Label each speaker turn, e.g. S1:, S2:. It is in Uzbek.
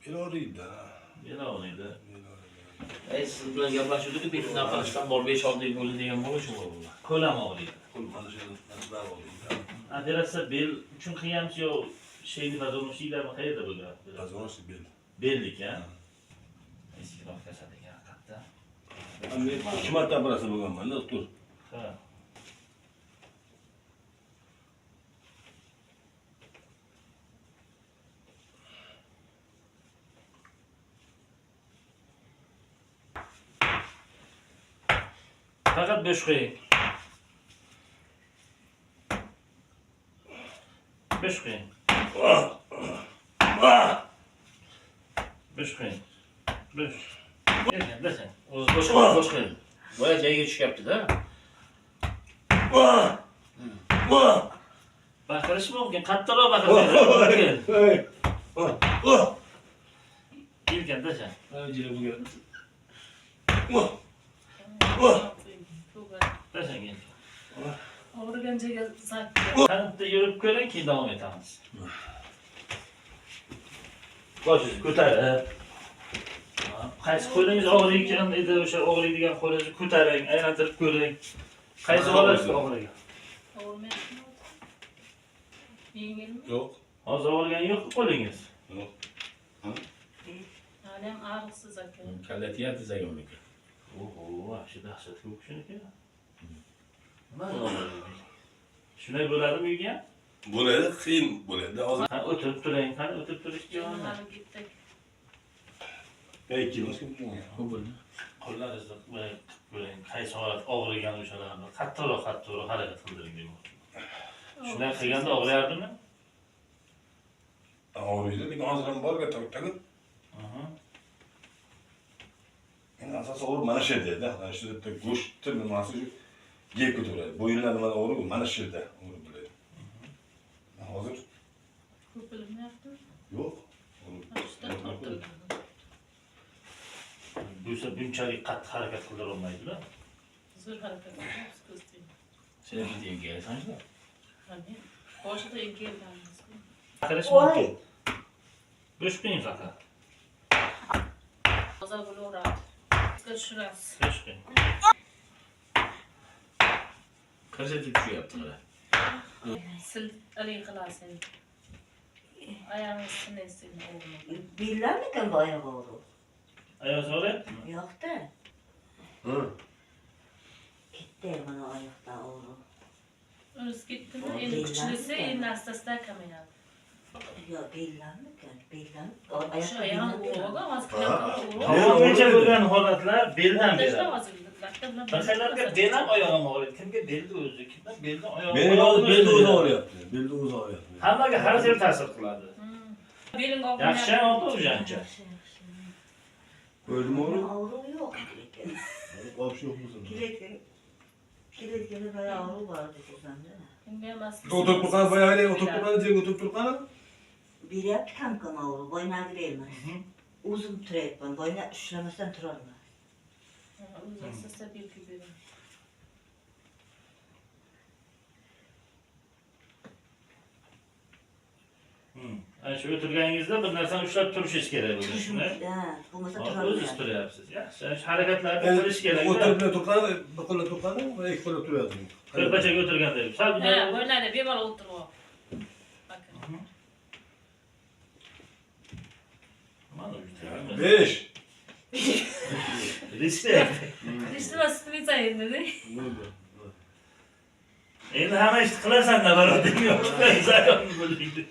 S1: Beloriydi.
S2: Beloriydi. Siz bilan gaplashuvdik, bir nafarishdan bor 5-6 yil bo'ldi degan bo'lishi bu. Ko'lam og'riydi.
S1: Qo'l mana shu narsalar oldi.
S2: Operatsiya bel uchun qilgansiz yo şeyni bazonoshliklarmi qayerda bo'lgan?
S1: Bazonosh bel.
S2: Bellik, ha? Eskiroq kasal ekan qatta.
S1: Men 2 marta operatsiya bo'lganman, doktor.
S2: Ha. Faqat bo'sh qo'ying. Bo'sh qo'ying. Bo'sh qo'ying. Bo'sh. Desang, o'zi bo'sh qo'ying. Boya joyiga tushyapti-da. Baqirish mumkin, qattiqroq baqirasiz. Yelkan desang. Jira bo'lgan. Desang yelkan.
S3: Og'rigan joyga zak.
S2: Qanotda yurib ko'ring, keyin davom etamiz. Boshingizni ko'tarib. Qaysi qo'lingiz og'riyotgan edi, o'sha og'riydigan qo'lingizni ko'taring, aylantirib ko'ring. Qaysi holatda og'rigan?
S3: Og'rimayaptimi? Yengilmi?
S1: Yo'q.
S2: Hozir og'rigan yo'q qo'lingiz?
S1: Yo'q.
S3: Hali ham og'riqsiz aka.
S4: Kalatyapti zagoniki.
S2: Oho, yaxshi dahshatli o'qishiniki. Nima og'riydi? Shunday bo'ladimi uyga?
S1: Bo'ladi, qiyin bo'ladi. Hozir
S2: Ha, o'tirib turing, qani o'tirib turishga
S3: Yana
S2: yonma.
S3: hali ketdik.
S1: 2 yil
S4: Xo'p bo'ldi.
S2: Qo'llaringizni ko'ring, qaysi holat og'rigan o'shalarni qattiqroq harakat qildiring demoqchi. Shunday qilganda og'riyardimi?
S1: og'riydi, lekin hozir ham borga tagib.
S2: Aha.
S1: Endi asosiy og'riq mana shu yerda, mana shu yerda go'shtni nimasi shu yeb ko'taradi. Bo'yinlar nima og'riq mana shu yerda og'riq bo'ladi. Hozir
S3: Ko'p bilinmayaptimi?
S1: yo'q.
S3: Ashdan tortilgan.
S2: Bo'lsa bunchalik qattiq harakat qildira olmaydi-da.
S3: Zo'r harakat qilamiz ko'zding.
S4: Sen videoga yasangchi.
S3: Qani? Boshida kelganmiz.
S2: Baqirish mumkin. Bo'sh qo'ying faqat.
S3: Hozir bo'laveradi. Tushirasiz.
S2: Bo'sh qo'ying.
S4: Ko'rsatib tushyapti mana.
S3: Sil aling qilasan. Oyog'ingiz sinaysan o'g'lim.
S5: Billarmikan bu oyoq og'riq?
S2: Oyoq og'riyaptimi?
S5: Yo'q-da.
S1: Hı.
S5: Ketdi mana oyoqda og'riq.
S3: O'zi ketdimi? Endi kuchlisi, endi asta-asta kamayadi.
S5: Yo, billarmikan? Billar.
S3: O'sha oyog'im o'g'riga hozir
S2: Tamomgacha bo'lgan holatlar beldan beradi.
S3: hozir latta bilan.
S2: Baqalarga bel ham oyog'im og'riydi. Kimga belda o'zi, kimga belda oyog'i.
S1: Meni hozir belda o'zi og'riyapti. Belda o'zi og'riyapti.
S2: Hammaga har xil ta'sir qiladi.
S3: Belimga
S2: Yaxshi ham oldi o'shancha.
S1: O'ldimi
S5: Og'riq
S1: o'g'ri?
S5: og'riq yo'q lekin.
S1: Qolib yo'q bo'lsin.
S5: Kelayotganda bayağı og'riq bor desanda.
S3: Kimga emas.
S1: O'tirib turgan boyagida o'tirib turgan joyga o'tirib turgan.
S5: Beryapti kamkam og'riq, bo'ynagida emas. O'zim turayapman, bo'yna ushlamasdan turolmayman.
S3: O'zi asta-asta belgi beradi.
S2: Ana shu o'tirganingizda bir narsani ushlab turishingiz kerak bo'ladi. Shuni.
S5: Ha, bo'lmasa
S2: O'zingiz
S5: turolmayman.
S2: turyapsiz. Yaxshi, harakatlarni qilish kerak.
S1: O'tirib turgan, bir qo'lda turgan, ikki qo'lda turyapti.
S2: Ko'rpachaga o'tirganda sal
S3: Ha, bo'ynada bemalol o'tirib. Aka.
S2: Mana o'tirgan.
S1: 5.
S2: Riskli.
S3: Eshitmas sutlica endi.
S2: Endi hamma ishni qilasan-da, baribir. Yo'q, zayon bo'laydi.